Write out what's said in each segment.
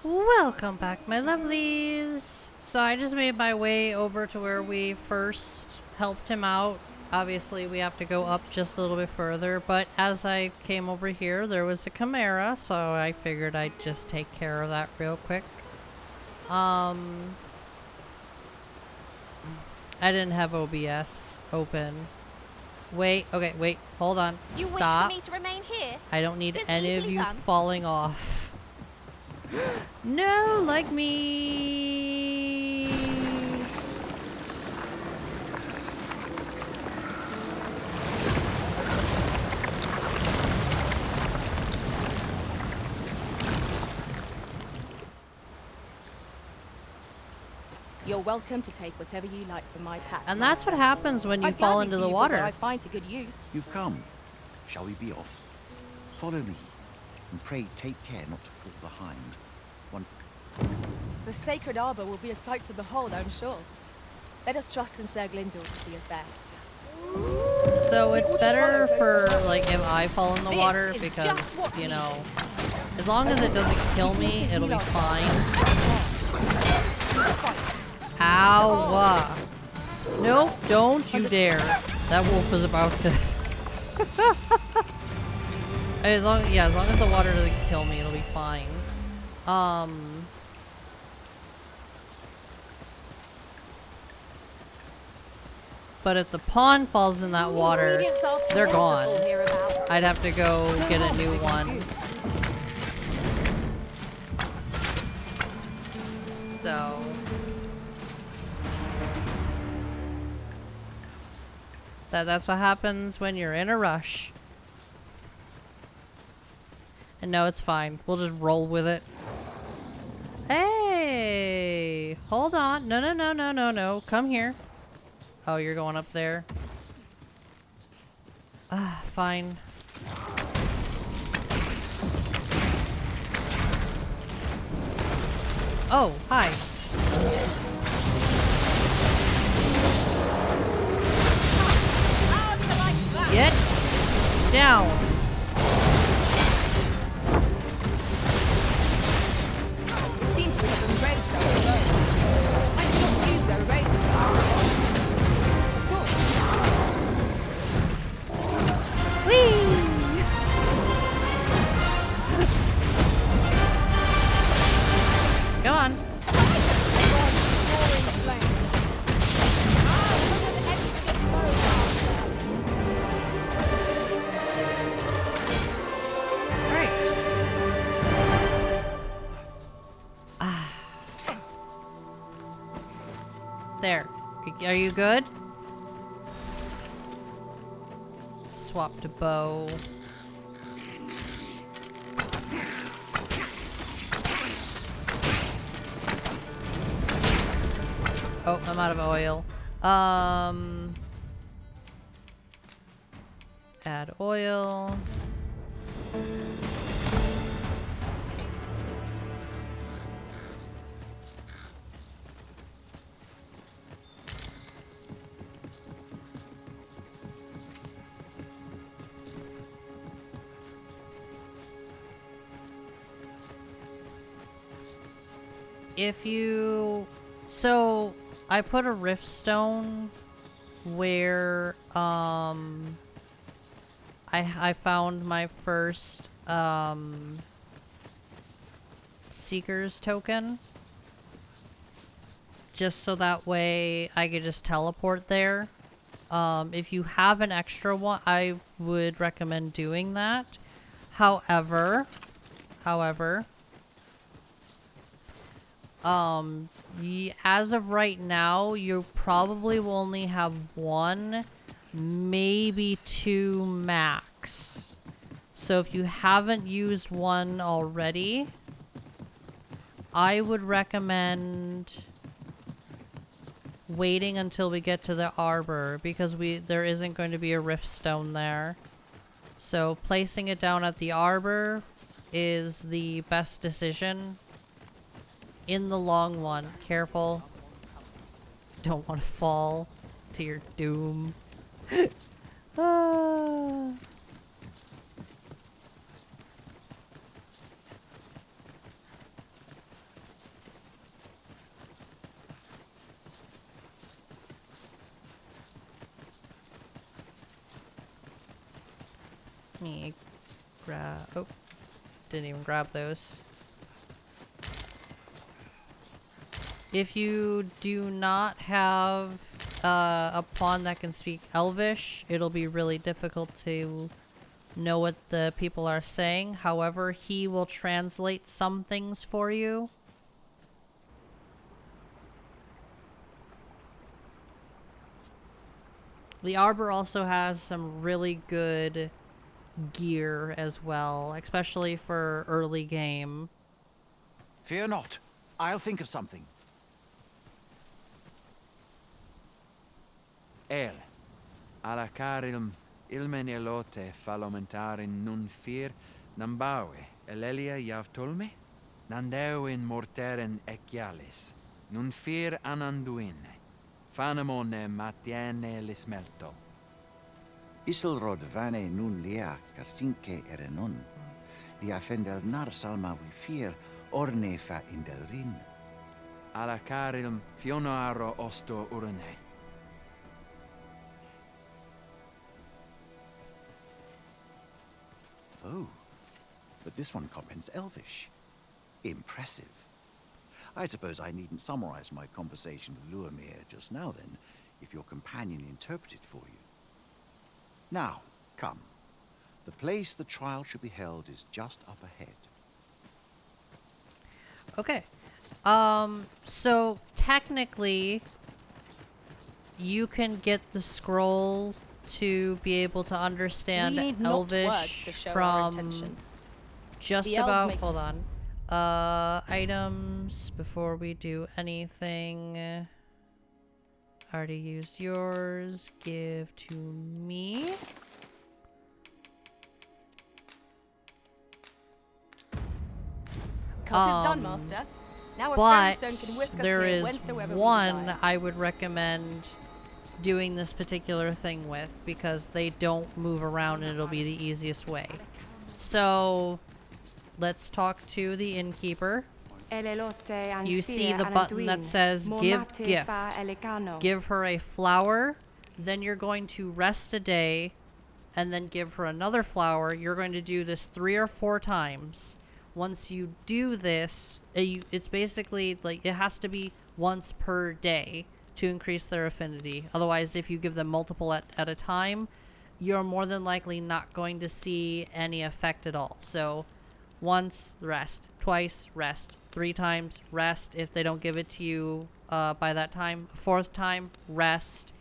Welcome back, my lovelies! So I just made my way over to where we first helped him out. Obviously, we have to go up just a little bit further, but as I came over here, there was a chimera, so I figured I'd just take care of that real quick. I didn't have OBS open. Wait, okay, wait, hold on. You Stop. wish for me to remain here? I don't need It is any of easily you done. falling off. No, like me. You're welcome to take whatever you like from my pack. And that's what happens when you I'd fall gladly into see the you put what water. I find to good use. You've come. Shall we be off? Follow me. And pray take care not to fall behind. The sacred arbor will be a sight to behold, I'm sure. Let us trust in Sir Glindor to see us there. So it's People just better follow for, close like, if I fall in the This water is because, just what you we know, need. as long as it doesn't kill me, it'll be fine. Ow! Nope, don't you dare. That wolf is about to... as long as the water doesn't kill me, it'll be fine. But if the pawn falls in that water, Ingredients are they're plentiful gone. hereabouts. I'd have to go get a new one. So... That's what happens when you're in a rush. And no, it's fine. We'll just roll with it. Hey! Hold on. No, no, no, no, no, no. Come here. Oh, you're going up there? Ah, fine. Oh, hi. Get down. It seems we have enraged our foes. I cannot use their rage to our Of course. Whee! Come on. Right. There. Are you good? Swap to bow. Oh, I'm out of oil. Add oil. If you... So, I put a rift stone where, I found my first, Seeker's token. Just so that way I could just teleport there. If you have an extra one, I would recommend doing that. However, as of right now, you probably will only have one, maybe two max. So if you haven't used one already, I would recommend waiting until we get to the arbor because there isn't going to be a rift stone there. So placing it down at the arbor is the best decision. In the long one. Careful. Don't want to fall to your doom. Ah. me grab... Oh, didn't even grab those. If you do not have a pawn that can speak Elvish, it'll be really difficult to know what the people are saying. However, he will translate some things for you. The Arbor also has some really good gear as well, especially for early game. Fear not. I'll think of something. Alla carilm ilmen elote falomentarin nun fear nambawe elelia javtolme nandeo in morteren ecialis nun fear ananduine fanamone matiene lismelto Isilrod vane nun lia casinque erenon lia fendel nar salma vi fear orne fa indelrin alla carilm fionoaro osto urane. Oh, but this one comprehends Elvish. Impressive. I suppose I needn't summarize my conversation with Luamir just now then, if your companion interpreted for you. Now, come. The place the trial should be held is just up ahead. Okay. So technically, you can get the scroll to be able to understand We need not words Elvish to show our from intentions. just The elves about, make- hold on. Items before we do anything. Already used yours. Give to me. Cut is done, Master. Now a But fairy stone can whisk us there here is whensoever we one desire. I would recommend doing this particular thing with, because they don't move around and it'll be the easiest way. So let's talk to the innkeeper. You see the button that says give gift. Give her a flower, then you're going to rest a day, and then give her another flower. You're going to do this 3 or 4 times. Once you do this, it's basically like it has to be once per day to increase their affinity. Otherwise, if you give them multiple at a time, you're more than likely not going to see any effect at all. So once, rest. Twice, rest. 3 times, rest. If they don't give it to you by that time, 4th time, rest.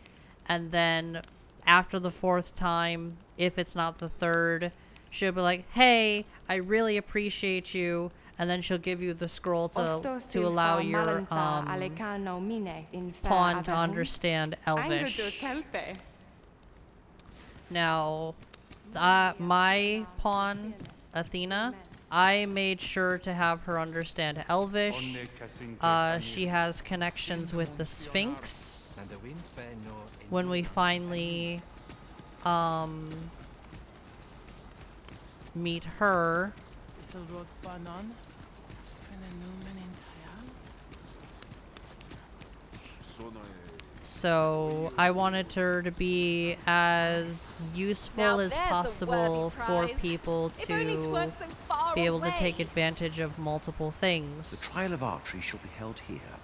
And then after the 4th time, if it's not the 3rd, she'll be like, hey, I really appreciate you. And then she'll give you the scroll to allow your pawn to understand Elvish. Now, my pawn, Athena, I made sure to have her understand Elvish. She has connections with the Sphinx. When we finally meet her, so I wanted her to be as useful Now as there's a possible worthy for prize. people If only 'twas to so far be able to away. take advantage of multiple The things. trial of archery shall be held here.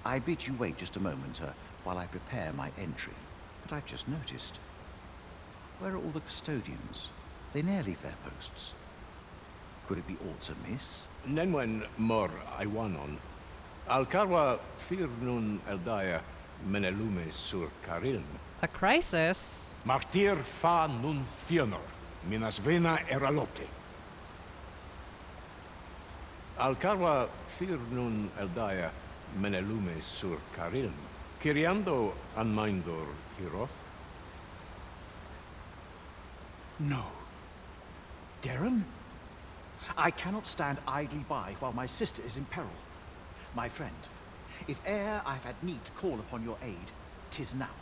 I bid you wait just a moment while I prepare my entry. But I've just noticed. Where are all the custodians? They ne'er leave their posts. Could it be aught amiss? Nenwen mor Iwanon. Alcarwa fir nun eldaya menelume sur carilm. A crisis? Martir fa nun fionor, minas vena eralote. Alcarwa fir nun eldaya menelume sur carilm. Kiriando anmindor hiroth. No. Darren? I cannot stand idly by while my sister is in peril. My friend, if e'er I've had need to call upon your aid, 'tis now.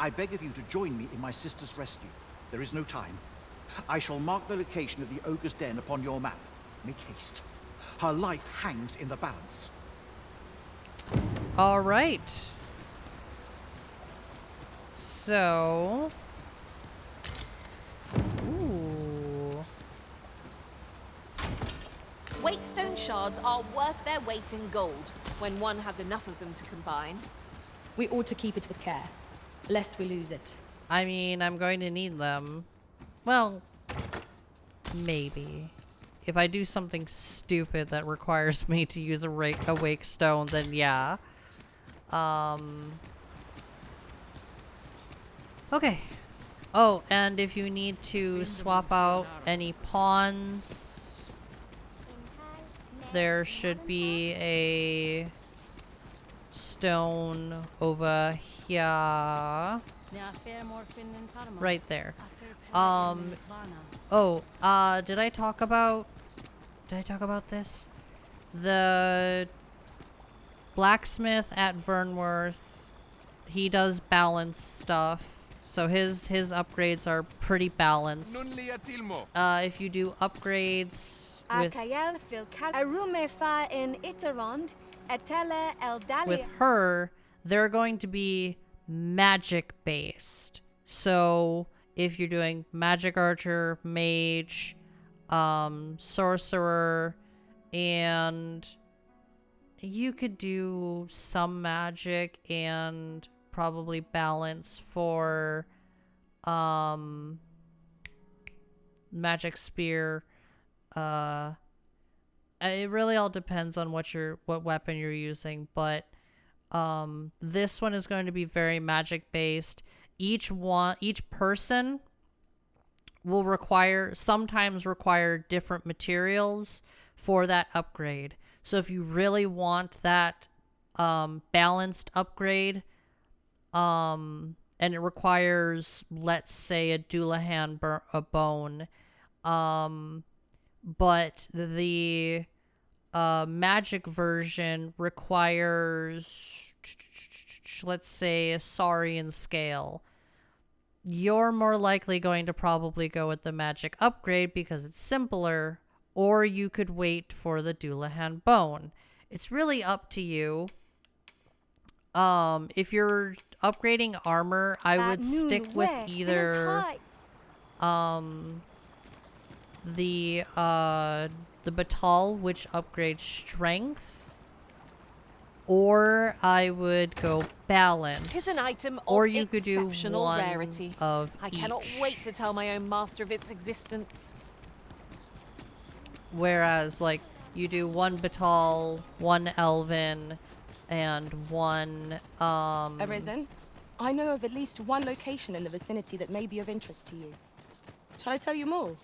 I beg of you to join me in my sister's rescue. There is no time. I shall mark the location of the ogre's den upon your map. Make haste. Her life hangs in the balance. All right. So, ooh. Wakestone shards are worth their weight in gold when one has enough of them to combine. We ought to keep it with care, lest we lose it. I mean, I'm going to need them. Well, maybe. If I do something stupid that requires me to use a wake stone, then yeah. Okay. Oh, and if you need to swap out any pawns, there should be a stone over here. Right there. Oh, did I talk about this? The blacksmith at Vernworth, he does balance stuff. So his upgrades are pretty balanced. If you do upgrades with her, they're going to be magic based. So if you're doing magic archer, mage, sorcerer, and you could do some magic and probably balance for magic spear. It really all depends on what weapon you're using, but this one is going to be very magic based. Each person will sometimes require different materials for that upgrade. So if you really want that balanced upgrade, and it requires, let's say, a Doulahan bone, but the magic version requires, let's say, a Saurian scale. You're more likely going to probably go with the magic upgrade because it's simpler, or you could wait for the Doulahan bone. It's really up to you. If you're upgrading armor, I would stick with either the Batal, which upgrades strength, or I would go balance. 'Tis an item or of you could do exceptional one rarity. of I cannot each. wait to tell my own master of its existence. Whereas, like, you do one Batal, one Elven, and one, Arisen, I know of at least one location in the vicinity that may be of interest to you. Shall I tell you more?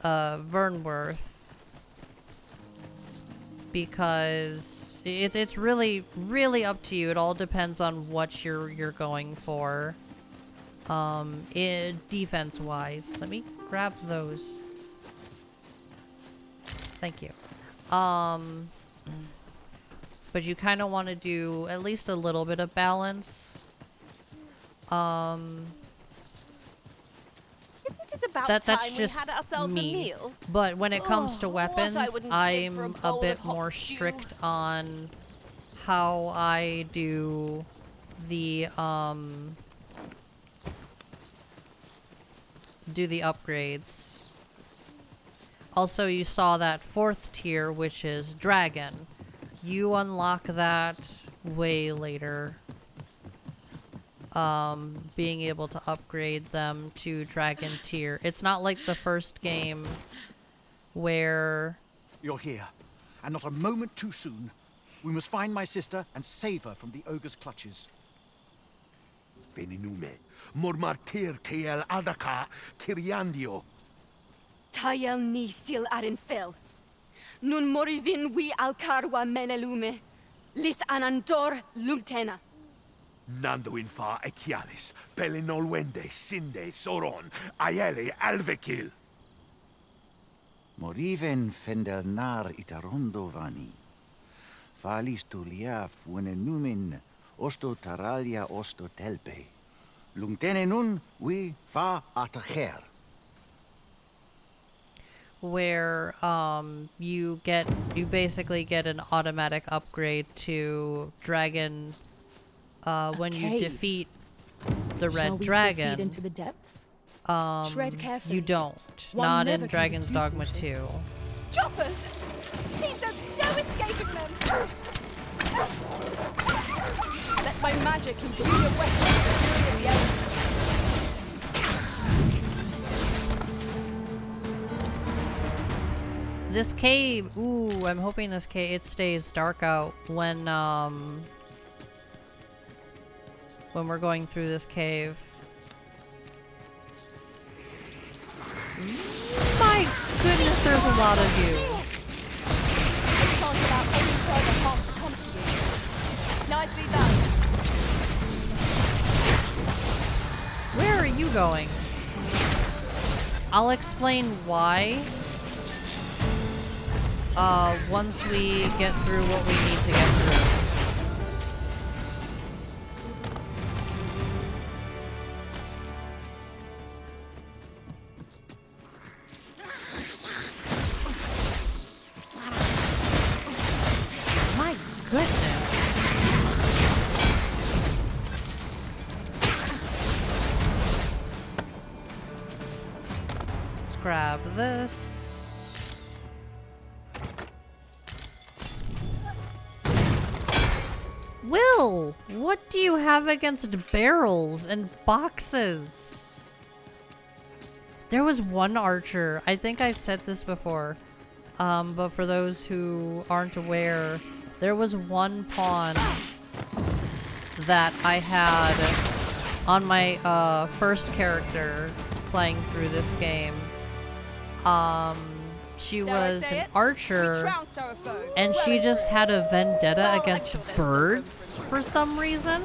Vernworth. Because it's really, really up to you. It all depends on what you're going for. Defense-wise. Let me grab those. Thank you. But you kind of want to do at least a little bit of balance. Isn't it about That's time just we had ourselves me. a meal? But when it comes to what I weapons, wouldn't give for a I'm a bowl bit of hot more stew. strict on how I do the upgrades. Also, you saw that 4th tier, which is Dragon. You unlock that way later. Being able to upgrade them to Dragon tier. It's not like the first game where... You're here, and not a moment too soon. We must find my sister and save her from the ogre's clutches. Veninume, mormartir tel adaka kiriandio. Tayel ni sil arin fel. Nun morivin we alcarwa menelume. Lis anandor lugtena. Nando infa echialis, pelinolwende, sinde, soron, aiele alvekil. Moriven fendelnar itarondo vani. Falis tulia fuenenumin osto taralia osto telpe. Lungtene nun we fa atacher. Where you basically get an automatic upgrade to Dragon when you Okay. defeat the Shall Red we Dragon. proceed into the depths? Tread carefully. You don't. One Not never in can be Dragon's too Dogma cautious. 2. choppers! Seems there's no escaping them! Let my magic imbue your weapons with the fury of the elements. This cave, ooh, I'm hoping this cave, it stays dark out when we're going through this cave. My goodness, there's a lot of you. I shan't allow any further harm to come to you. Nicely done. Where are you going? I'll explain why. Once we get through what we need to get through. My goodness. Let's grab this. Will, what do you have against barrels and boxes? There was one archer. I think I said this before. But for those who aren't aware, there was one pawn that I had on my first character playing through this game. She was an archer, and she just had a vendetta against birds for some reason.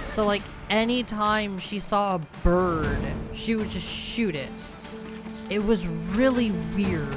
So like anytime she saw a bird, she would just shoot it. It was really weird.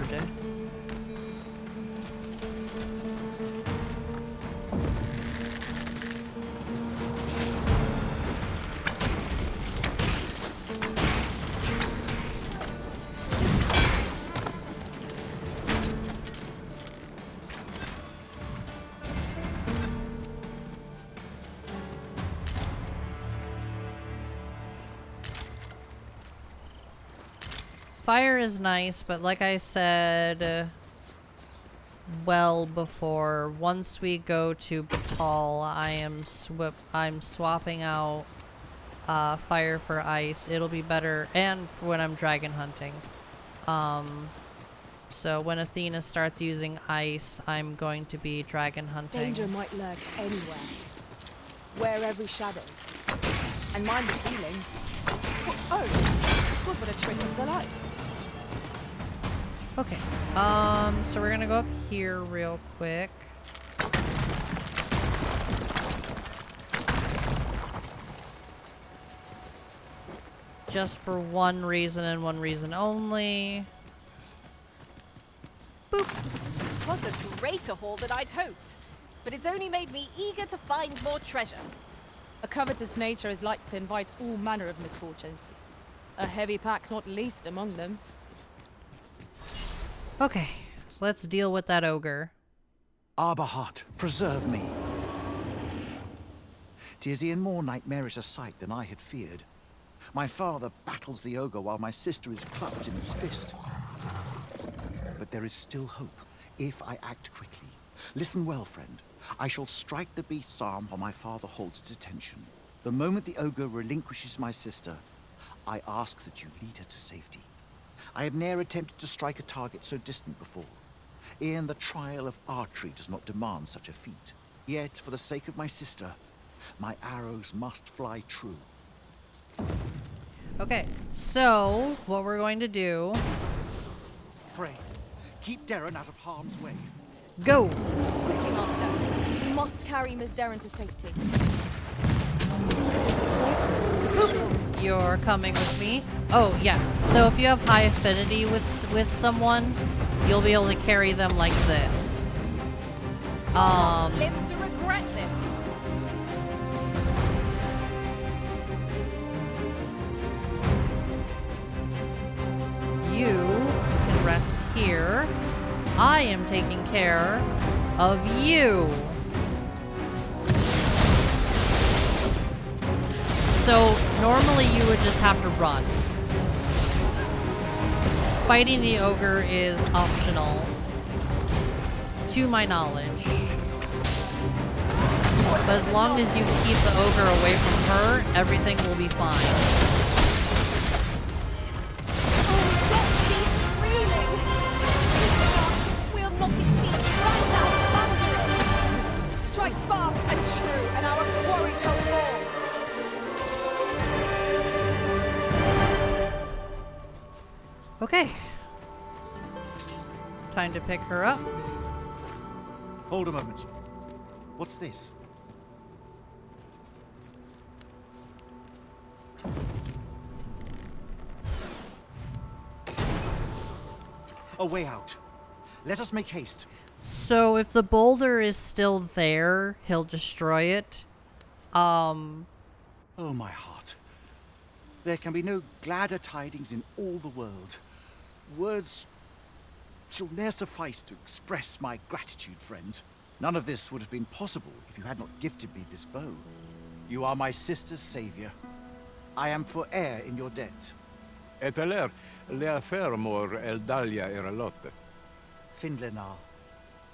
Fire is nice, but like I said well before, once we go to Batal, I'm swapping out fire for ice. It'll be better, and for when I'm dragon hunting. So when Athena starts using ice, I'm going to be dragon hunting. Danger might lurk anywhere. Wear every shadow. And mind the ceiling. Oh, of course, what a trick of the light. Okay, so we're gonna go up here real quick. Just for one reason and one reason only. Boop. It was a greater haul than I'd hoped, but it's only made me eager to find more treasure. A covetous nature is like to invite all manner of misfortunes. A heavy pack not least among them. Okay, so let's deal with that ogre. Arbahat, preserve me. 'Tis e'en more nightmarish a sight than I had feared. My father battles the ogre while my sister is clutched in his fist. But there is still hope, if I act quickly. Listen well, friend. I shall strike the beast's arm while my father holds its attention. The moment the ogre relinquishes my sister, I ask that you lead her to safety. I have ne'er attempted to strike a target so distant before. E'en the trial of archery does not demand such a feat. Yet, for the sake of my sister, my arrows must fly true. Okay, so what we're going to do... Pray, keep Darren out of harm's way. Go! Quickly, Master. We must carry Miss Darren to safety. You're coming with me. Oh, yes. So if you have high affinity with someone, you'll be able to carry them like this. Live to regret this. You can rest here. I am taking care of you. So normally you would just have to run. Fighting the ogre is optional, to my knowledge. But as long as you keep the ogre away from her, everything will be fine. We'll knock its feet right out, thundering. Strike fast and true, and our quarry shall fall. Okay. Time to pick her up. Hold a moment. What's this? A way out. Let us make haste. So if the boulder is still there, he'll destroy it. Oh, my heart. There can be no gladder tidings in all the world. Words shall ne'er suffice to express my gratitude, friend. None of this would have been possible if you had not gifted me this bow. You are my sister's savior. I am for e'er in your debt. Eteler, lea fermor eldalia eralotte. Finlenar.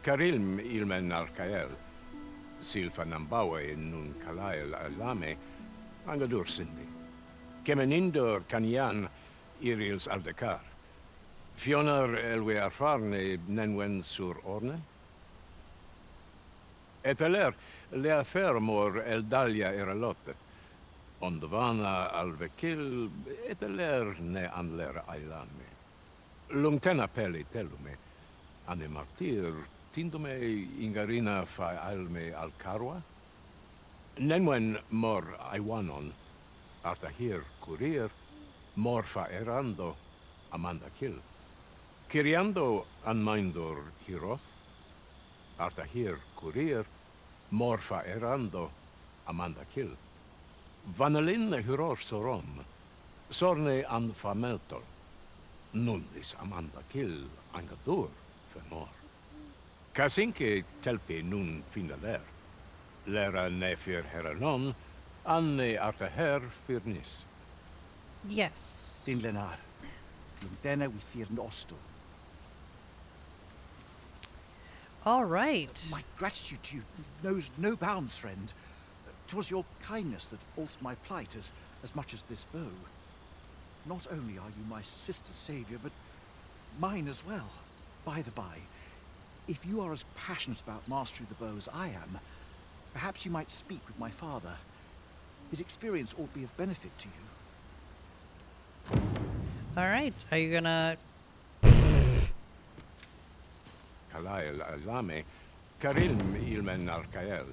Karilm ilmen arkael. Silfa nambawe nun kalael alame. Angadur sindi. Kemenindor kanyan irils aldekar. Fionar elwe arfarne nenwen sur orne. Eteler, lea fermor eldalia eralotte. Ondvana alvekil, eteler ne anler ailame. Lungtena peli telume. Ane martir, tindome ingarina fa alme alcarwa. Nenwen mor aiwanon. Artahir curir, mor fa erando, amanda kil. Kiriando anmaindor hiroth. Artahir curir, mor fa erando, amanda kil. Vanalin hyror soron, sorne an fameltol. Nundis amanda kil angadur femor. Kasinke telpe nun finaler. Lera nefir heranon, anne artaher firnis. yes. Finlenar. Lundena we fear nosto. All right. My gratitude to you knows no bounds, friend. 'Twas your kindness that altered my plight as much as this bow. Not only are you my sister's savior, but mine as well. By the by, if you are as passionate about mastery of the bow as I am, perhaps you might speak with my father. His experience ought to be of benefit to you. All right. Are you gonna? Kalael alame, karilm ilmen arkael.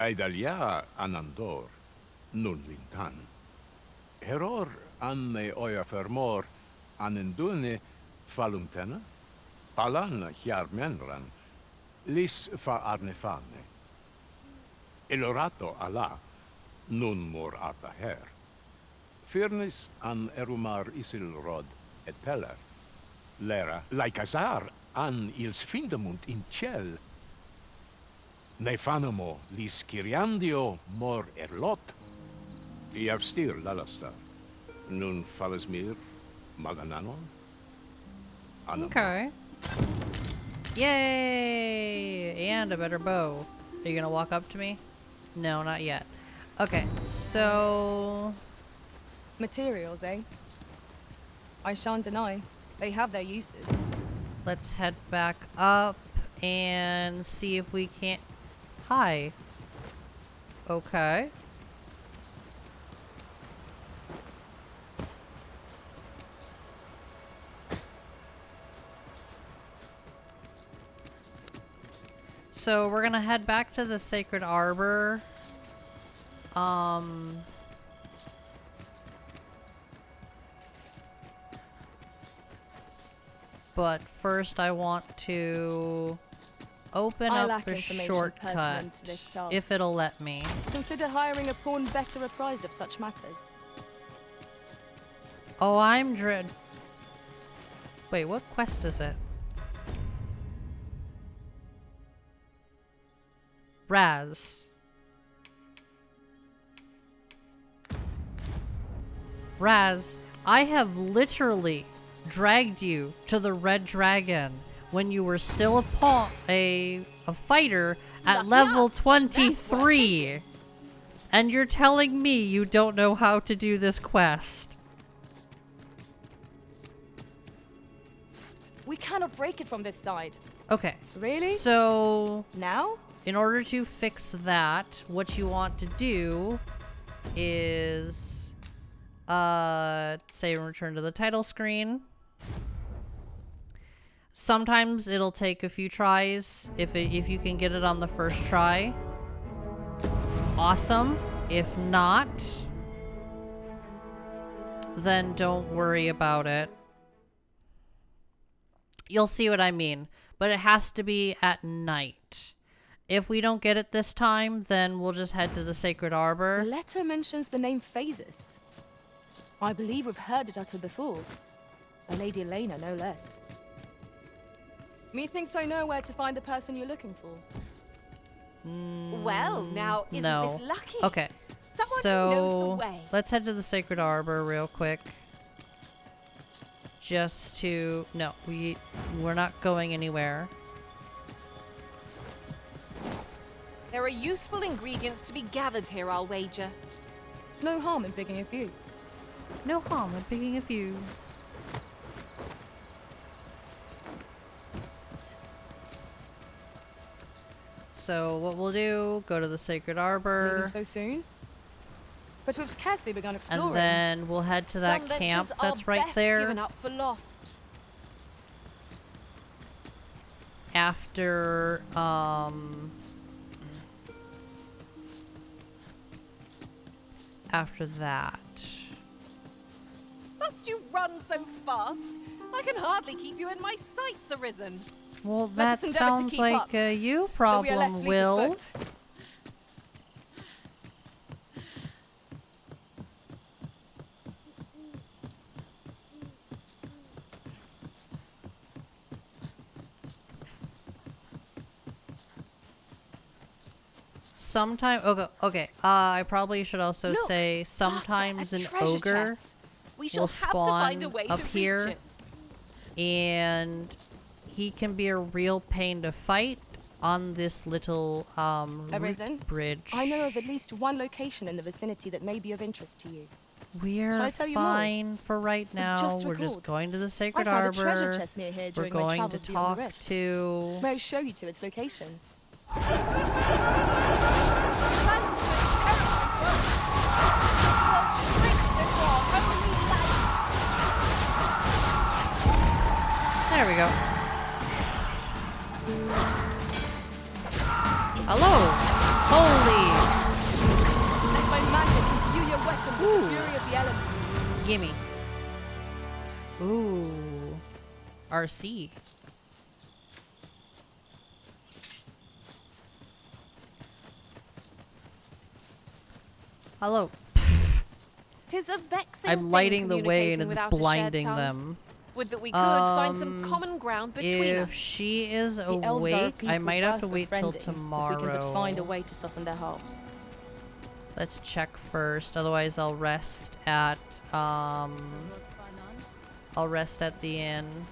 Aidalia anandor, nun lintan. Heror anne oia fermor, anendune falumtena, palan hiarmenran, lis fa arnefane. Elorato ala, nun mor arta her. Firnis an erumar isilrod et teller. Lera, laicasar an ils findamunt in ciel. Nefanamo lis Kyriandio mor erlot. Iavstir lalastar. Nun falesmir magananon. Okay. Yay! And a better bow. Are you gonna walk up to me? No, not yet. Okay, so Materials, eh? I shan't deny. They have their uses. let's head back up and see if we can't. Hi. Okay. So we're gonna head back to the Sacred Arbor. But first I want to open I up lack a information pertinent to shortcut, this task. if it'll let me. Consider hiring a pawn better apprised of such matters. Oh, I'm dread. Wait, what quest is it? Raz. Raz, I have literally dragged you to the Red Dragon when you were still a fighter at Lucky level us. That's worth 23. And you're telling me you don't know how to do this quest. We cannot break it from this side. Okay. Really? So, Now? in order to fix that, what you want to do is say return to the title screen. Sometimes it'll take a few tries. If you can get it on the first try, awesome. If not, then don't worry about it. You'll see what I mean, but it has to be at night. If we don't get it this time, then we'll just head to the Sacred Arbor. The letter mentions the name Phases. I believe we've heard it uttered before. A Lady Elena, no less. Methinks I know where to find the person you're looking for. Well, now, isn't No. this lucky? Okay. Someone So who knows the way. let's head to the Sacred Arbor real quick. Just to no, we're not going anywhere. There are useful ingredients to be gathered here, I'll wager. No harm in picking a few. No harm in picking a few. So what we'll do, go to the Sacred Arbor, Leaving so soon? But we've scarcely begun exploring. and then we'll head to that Some camp ventures that's are right best there. given up for lost. After that. Must you run so fast? I can hardly keep you in my sights, Arisen. Well, Let that us endeavour to sounds keep like up, a you though we are less problem, fleet of Will. foot. Sometimes, okay. I probably should also Look, say Master, sometimes a an treasure ogre chest. We shall will have to find a spawn way up to here. reach it. And he can be a real pain to fight on this little Arisen? root bridge. I know of at least one location in the vicinity that may be of interest to you. We're Shall I tell you more? fine for right now. just We're just recalled. going to the I Sacred found Arbor. a treasure chest near here We're during my going to travels beyond talk the rift. to. May I show you to its location? Plan to put terrifying growth. Will shrink before only light. There we go. Hello. Holy. Let my magic imbue your weapon with the fury of the elements. Gimme. Ooh. RC. Hello. 'Tis a vexing I'm thing lighting the way and communicating it's without a shared blinding tongue. them. Would that we could find some Um, common ground between If us. she is The elves are a awake, people I might have to worth wait till befriending tomorrow. If we can but find a way to soften their hearts. Let's check first, otherwise I'll rest at I'll rest at the inn.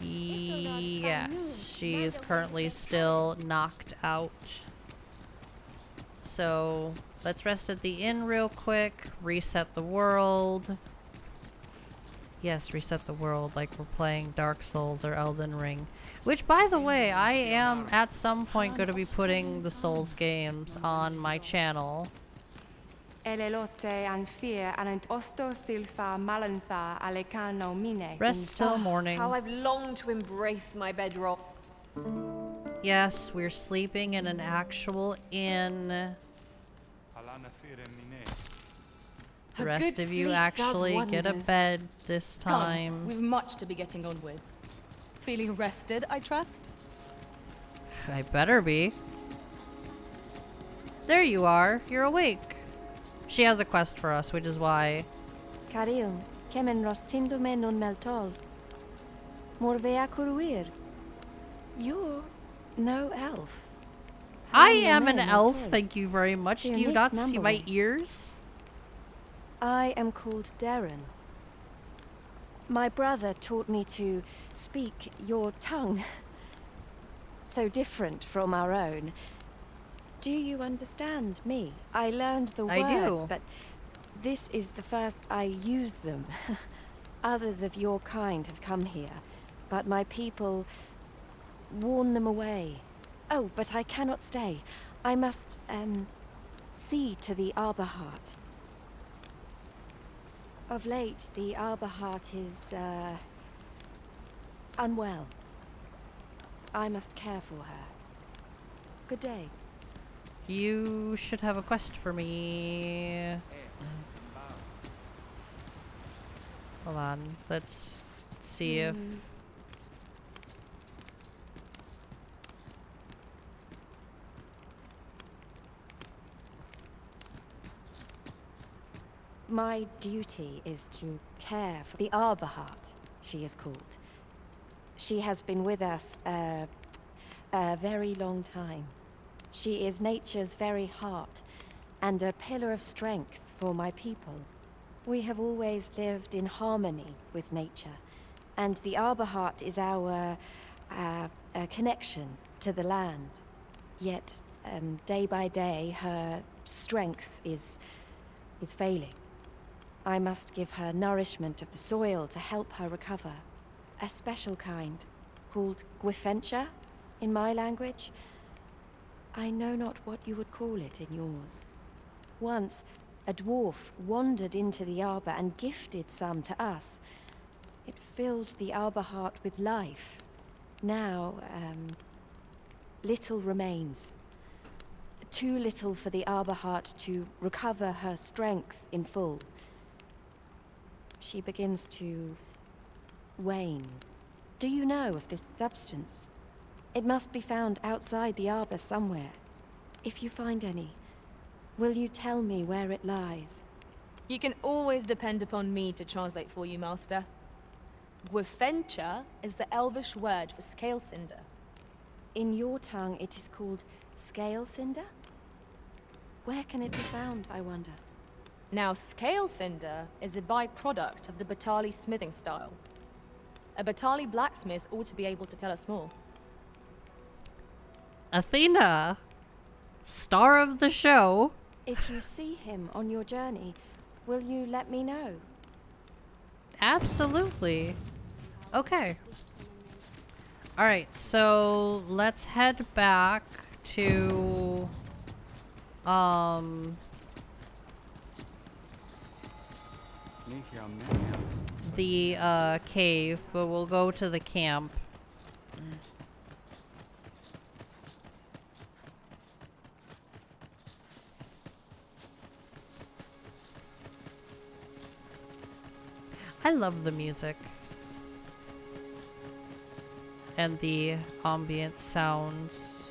Yes, she is currently still knocked out. So let's rest at the inn real quick, reset the world. Yes, reset the world like we're playing Dark Souls or Elden Ring. Which, by the way, I am at some point going to be putting the Souls games on my channel. Rest till morning. How I've longed to embrace my bedrock. Yes, we're sleeping in an actual inn. The A rest good of you sleep actually does get a wonders. bed this Come, time. we've much to be getting on with. Feeling rested, I trust? I better be. There you are. You're awake. She has a quest for us, which is why. Caril, kemen rostindume non meltol. Morvea curuir. You're no elf. I How am an no elf, meltol. thank you very much. Dear Do you Miss not see my Numberway. ears? I am called Darren. My brother taught me to speak your tongue. So different from our own. Do you understand me? I learned the I words, do. but this is the first I use them. Others of your kind have come here, but my people warn them away. Oh, but I cannot stay. I must, see to the Arbor Heart. Of late, the Arbor Heart is, unwell. I must care for her. Good day. You should have a quest for me. Hold on. Let's see if... My duty is to care for the Arbor Heart, she is called. She has been with us a very long time. She is nature's very heart, and a pillar of strength for my people. We have always lived in harmony with nature, and the Arbor Heart is our connection to the land. Yet, day by day, her strength is failing. I must give her nourishment of the soil to help her recover. A special kind, called Gwifencha in my language. I know not what you would call it in yours. Once, a dwarf wandered into the arbor and gifted some to us. It filled the Arbor Heart with life. Now, little remains. Too little for the Arbor Heart to recover her strength in full. She begins to wane. Do you know of this substance? It must be found outside the arbor somewhere. If you find any, will you tell me where it lies? You can always depend upon me to translate for you, Master. Gwifencha is the Elvish word for scale cinder. In your tongue, it is called scale cinder? Where can it be found, I wonder? Now, scale cinder is a byproduct of the Batali smithing style. A Batali blacksmith ought to be able to tell us more. Athena, star of the show. If you see him on your journey, will you let me know? Absolutely. Okay. Alright, so let's head back to the cave, but we'll go to the camp. I love the music and the ambient sounds.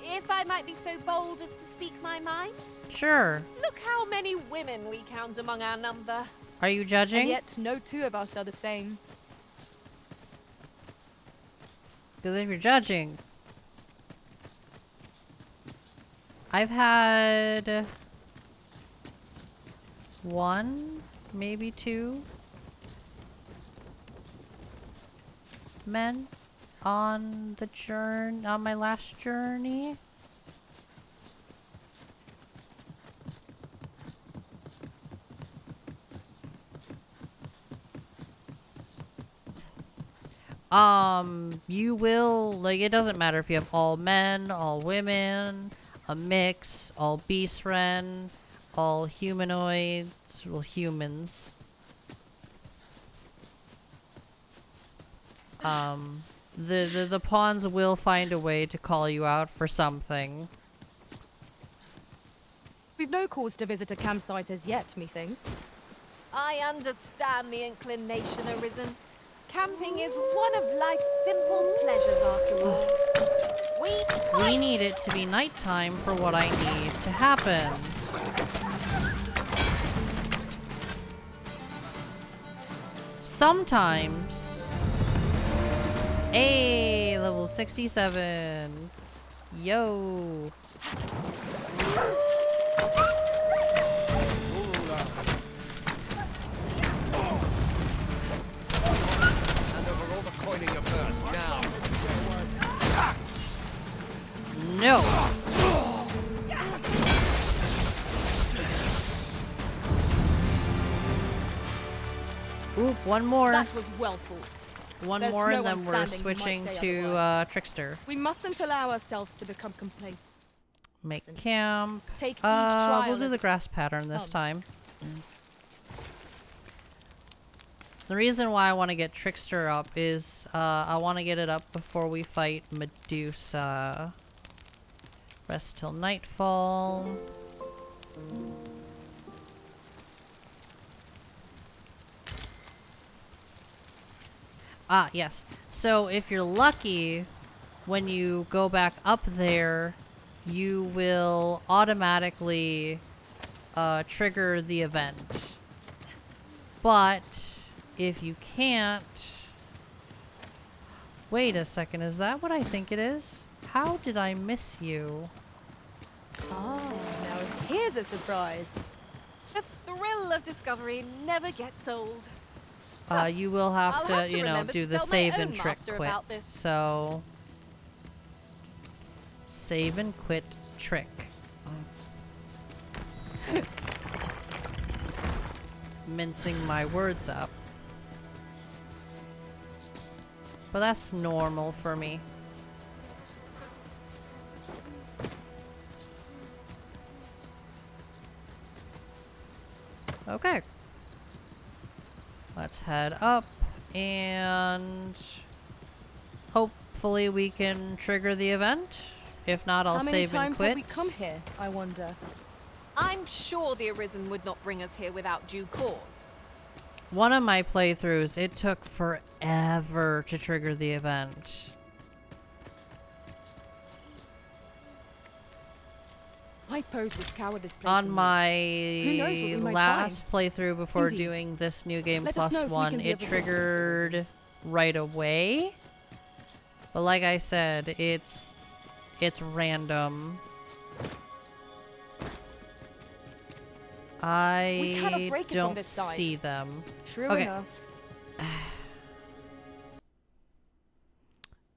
If I might be so bold as to speak my mind, Sure. look how many women we count among our number. Are you judging? And yet no two of us are the same. Because if you're judging, I've had one, maybe two men on the journey, on my last journey. You will, like, it doesn't matter if you have all men, all women, a mix, all beastren, all humanoids, well, humans. The pawns will find a way to call you out for something. We've no cause to visit a campsite as yet, methinks. I understand the inclination arisen. Camping is one of life's simple pleasures after all. We need it to be nighttime for what I need to happen. Sometimes. Hey, level 67. Yo. Oop, one more. That was well fought. One There's more, no and then one we're standing who might switching say to otherwise. Trickster. We mustn't allow ourselves to become complacent. Make camp. Take each trial We'll do as the it grass pattern this comes. time. The reason why I want to get Trickster up is I want to get it up before we fight Medusa. Rest till nightfall. Ah, yes. So if you're lucky, when you go back up there, you will automatically trigger the event. But if you can't... Wait a second, is that what I think it is? How did I miss you? Ah, now here's a surprise. The thrill of discovery never gets old. You will have I'll to, have to you know, remember do to the tell my save own and trick master quit. about this. So... Save and quit trick. Mincing my words up. But that's normal for me. Okay. Let's head up and hopefully we can trigger the event. If not, I'll How many save and times quit. have we come here, I wonder? I'm sure the Arisen would not bring us here without due cause. One of my playthroughs, it took forever to trigger the event. I pose was cowardice place On in me. my knows what we might last playthrough before Indeed. doing this new game Let us know plus if we one, can be it of assistance, triggered right away. But like I said, it's random. We cannot I break it from don't this side. see them. True Okay. enough.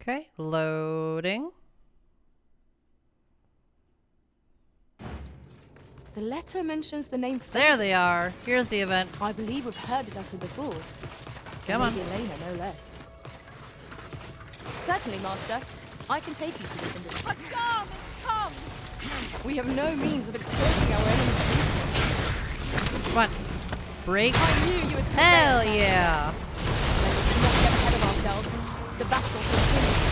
Okay, loading. The letter mentions the name There they Phases. are. Here's the event. I believe we've heard it uttered before. Come on. Lady Elena, no less. Certainly, Master. I can take you to this individual. A guard has come! We have no means of exploiting our enemies. Come on. Break. I knew you would prevail, Hell Master. yeah. Let us not get ahead of ourselves. The battle continues.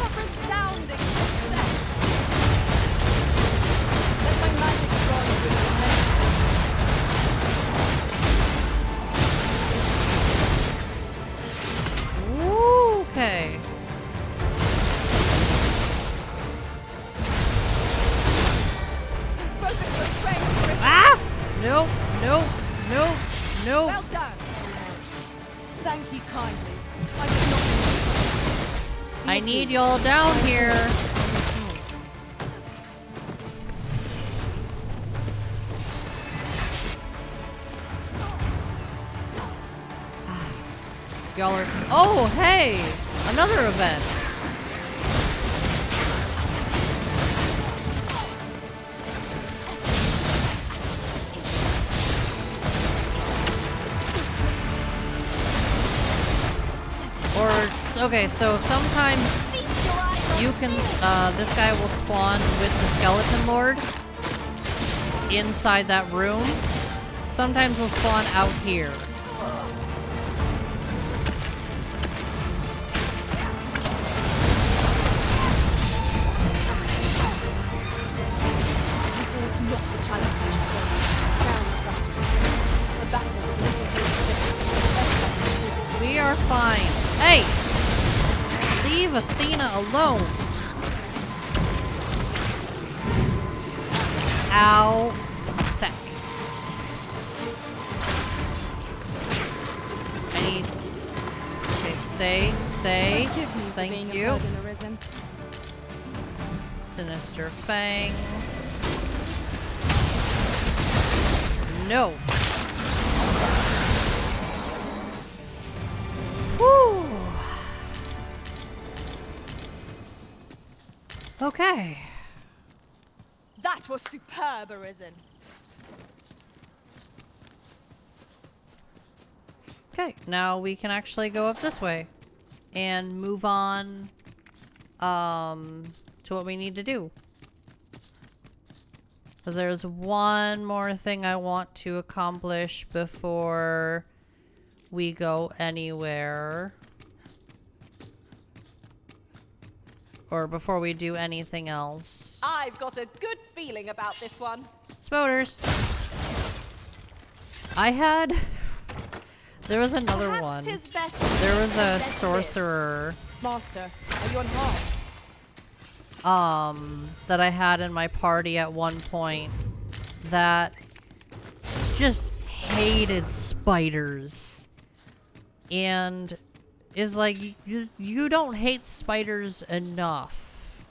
A resounding success! Let my magic strong with the Okay. focus your strength. Ah! Nope, nope, nope, nope. Well done. Thank you kindly. I did not mean to. I You need two. y'all down here. Y'all are... Oh, hey! Another event. Or, okay, so sometimes Feast your eyes on you can, this guy will spawn with the Skeleton Lord inside that room. Sometimes he'll spawn out here. You ought not to challenge such a thing. Sound strategy. The battle will interfere. We are fine. Hey! Leave Athena alone. Ow. Feck. I need... Okay, stay. Forgive me for Thank being you. a burden arisen. Sinister Fang. No. Whew. Okay. That was superb, Arisen. Okay, now we can actually go up this way and move on to what we need to do. Because there's one more thing I want to accomplish before we go anywhere. Or before we do anything else. I've got a good feeling about this one. Spoders! There was another Perhaps one. 'tis best There was a let live. sorcerer Master, are you unharmed? that I had in my party at one point that just hated spiders and is like, you don't hate spiders enough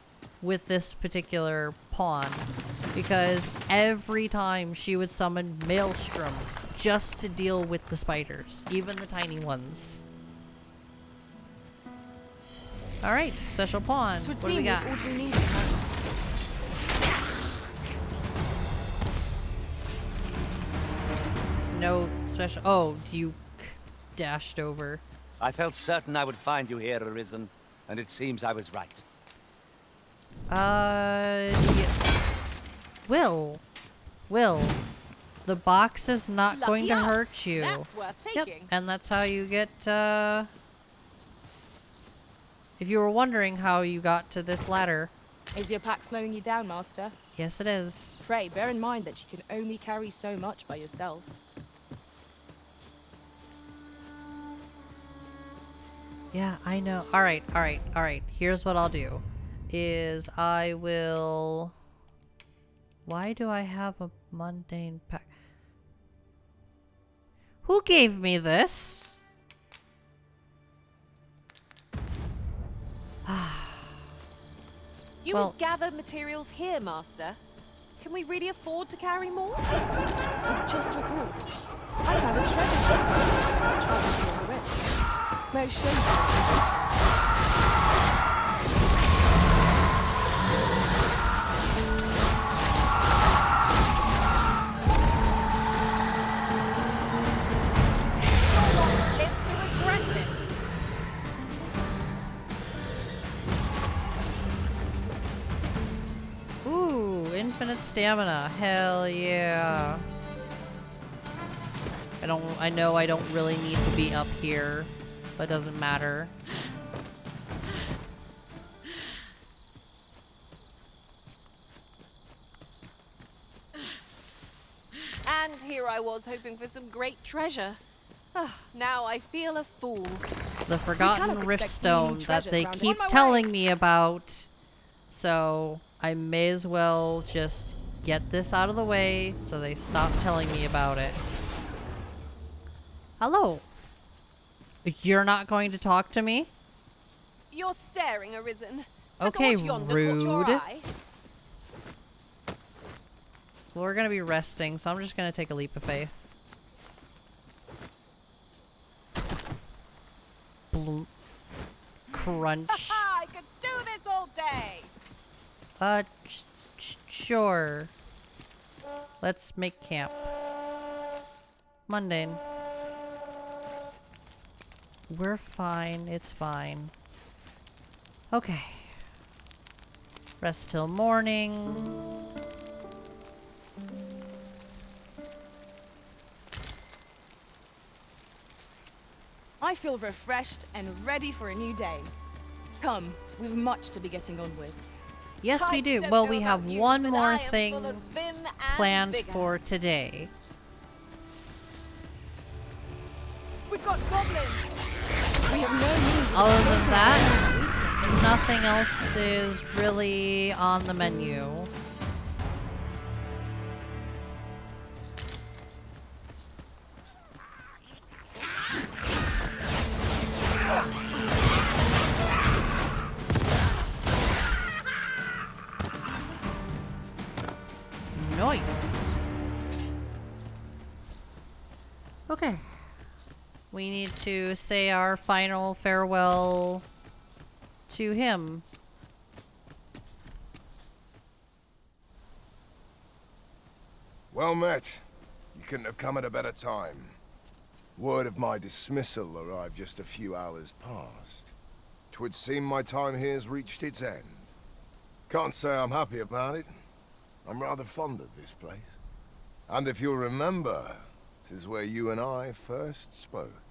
with this particular pawn, because every time she would summon Maelstrom just to deal with the spiders, even the tiny ones. Alright, special pawn. It would What do we seem got? we've all we need to have. No special. Oh, you dashed over. I felt certain I would find you here, Arisen, and it seems I was right. Yeah. Will, the box is not Lucky going to us. hurt you. That's worth Yep, taking. and that's how you get, if you were wondering how you got to this ladder, Is your pack slowing you down, Master? yes it is. Pray, bear in mind that you can only carry so much by yourself. Yeah, I know. Alright. Here's what I'll do. Is I will... Why do I have a mundane pack? Who gave me this? You Well- will gather materials here, Master. Can we really afford to carry more? I've just recalled. I found a treasure chest traveling through the rift. May I show you? Live to regret this. Ooh, infinite stamina. Hell yeah. I know I don't really need to be up here, but it doesn't matter. And here I was hoping for some great treasure. Now I feel a fool. The Forgotten cannot expect Riftstone many that treasures they round it. keep On my way. telling me about. So I may as well just get this out of the way so they stop telling me about it. Hello. You're not going to talk to me? You're staring, Arisen. Has Okay, aught yonder caught your rude. eye? Well, we're gonna be resting, so I'm just gonna take a leap of faith. Bloop. Crunch. I could do this all day. Sure. Let's make camp. Mundane. We're fine. It's fine. Okay. Rest till morning. I feel refreshed and ready for a new day. Come, we've much to be getting on with. Yes, I we do. don't Well, know we have about you, one but more I am thing full of vim and planned vigor. for today. We've got goblins! We have no means of Other than exploiting that, our weakness. nothing else is really on the menu. Nice. Okay. We need to say our final farewell to him. Well met. You couldn't have come at a better time. Word of my dismissal arrived just a few hours past. 'Twould seem my time here's reached its end. Can't say I'm happy about it. I'm rather fond of this place. And if you'll remember, 'tis where you and I first spoke.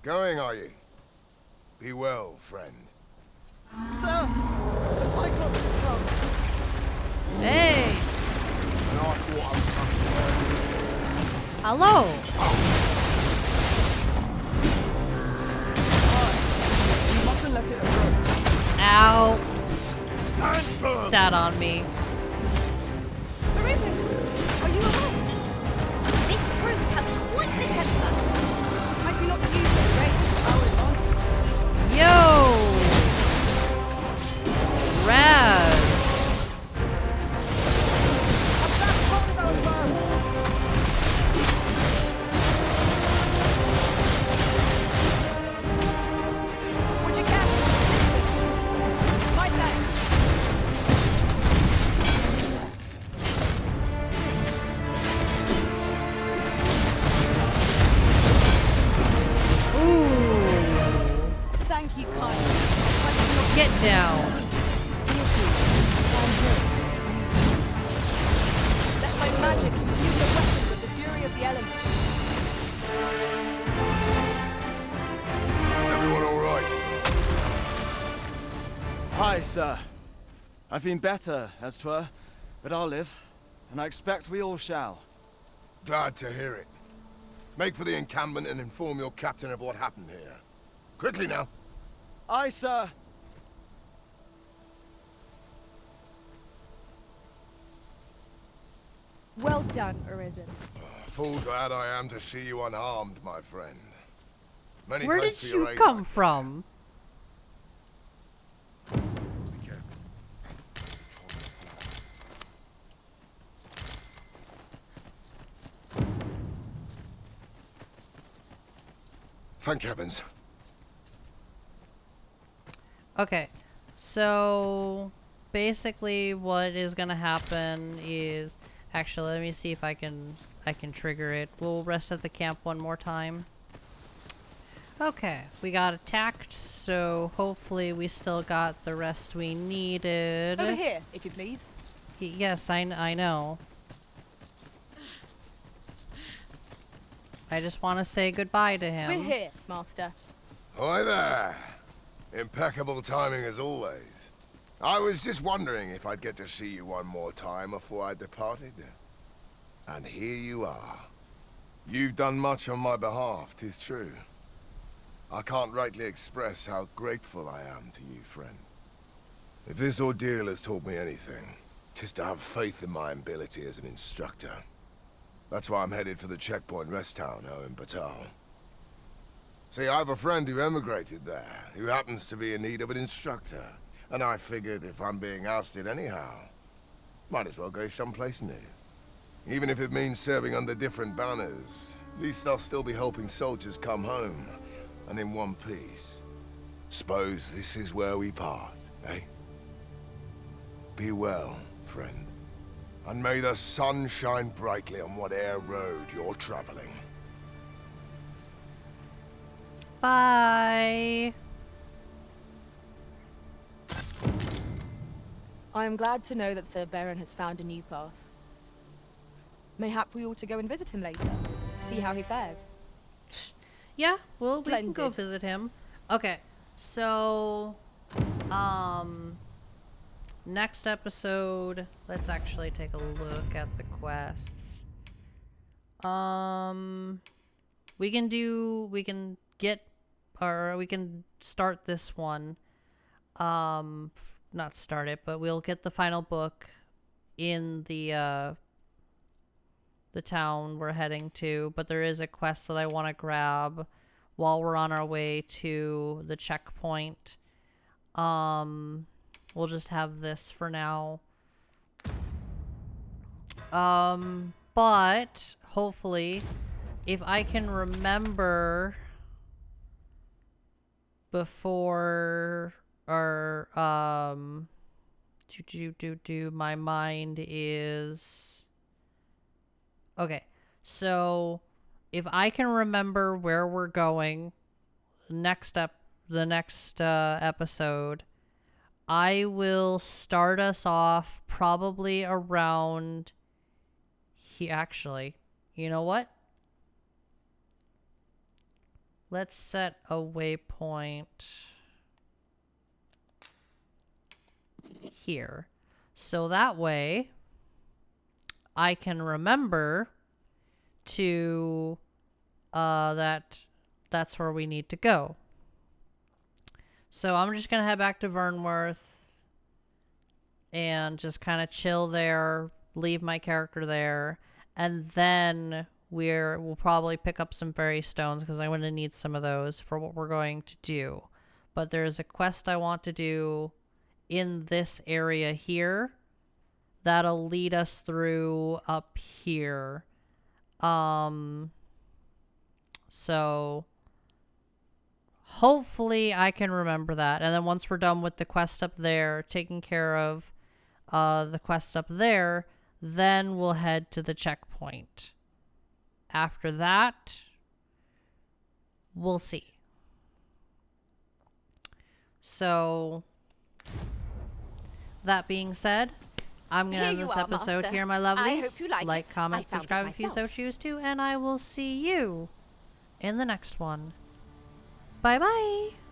Going, are ye? Be well, friend. Sir! The Cyclops has come! Hey! And I thought I was something. Hello! You mustn't let it approach. Ow! Stand firm! Sat on me. Arisen! Are you alright? This brute has quite the temper. Might we not use their rage to our advantage? Yo! Raz! Up that roundabout above! Would you cast my thanks? Ooh! Thank you kindly. Get down! Let my magic imbue your weapon with the fury of the elements. Is everyone all right? Hi, sir. I've been better, as 'twere, but I'll live, and I expect we all shall. Glad to hear it. Make for the encampment and inform your captain of what happened here. Quickly now. Aye, sir. Well done, Arisen. Full glad I am to see you unharmed, my friend. Many Where did thanks for your you aid, come my from? Be careful. Thank heavens. Okay, so basically what is gonna happen is, actually let me see if I can trigger it. We'll rest at the camp one more time. Okay, we got attacked, so hopefully we still got the rest we needed. Over here, if you please. Yes, I know. I just want to say goodbye to him. We're here, Master. Hi there. Impeccable timing as always. I was just wondering if I'd get to see you one more time before I departed. And here you are. You've done much on my behalf, 'tis true. I can't rightly express how grateful I am to you, friend. If this ordeal has taught me anything, 'tis to have faith in my ability as an instructor. That's why I'm headed for the checkpoint rest town in Batal. See, I have a friend who emigrated there, who happens to be in need of an instructor. And I figured if I'm being ousted anyhow, might as well go someplace new. Even if it means serving under different banners, at least I'll still be helping soldiers come home, and in one piece. Suppose this is where we part, eh? Be well, friend. And may the sun shine brightly on whate'er road you're traveling. Bye. I am glad to know that Sir Baron has found a new path. Mayhap we ought to go and visit him later, see how he fares. Yeah, well, we can go Splendid. visit him. Okay, so, next episode, let's actually take a look at the quests. We can start this one. Not start it, but we'll get the final book in the town we're heading to, but there is a quest that I want to grab while we're on our way to the checkpoint. We'll just have this for now. But hopefully, if I can remember before, or My mind is... Okay, so if I can remember where we're going the next episode, I will start us off probably around actually, you know what? Let's set a waypoint here. So that way I can remember to that's where we need to go. So I'm just gonna head back to Vernworth and just kind of chill there, leave my character there, and then we'll probably pick up some fairy stones because I'm gonna need some of those for what we're going to do. But there's a quest I want to do in this area here that'll lead us through up here. So hopefully I can remember that. And then once we're done with the quest up there, taking care of the quest up there, then we'll head to the checkpoint. After that, we'll see. So, that being said, I'm going to end this episode Master. here, my lovelies. I hope you like it. Comment, I found it subscribe if you so myself. choose to, and I will see you in the next one. Bye-bye.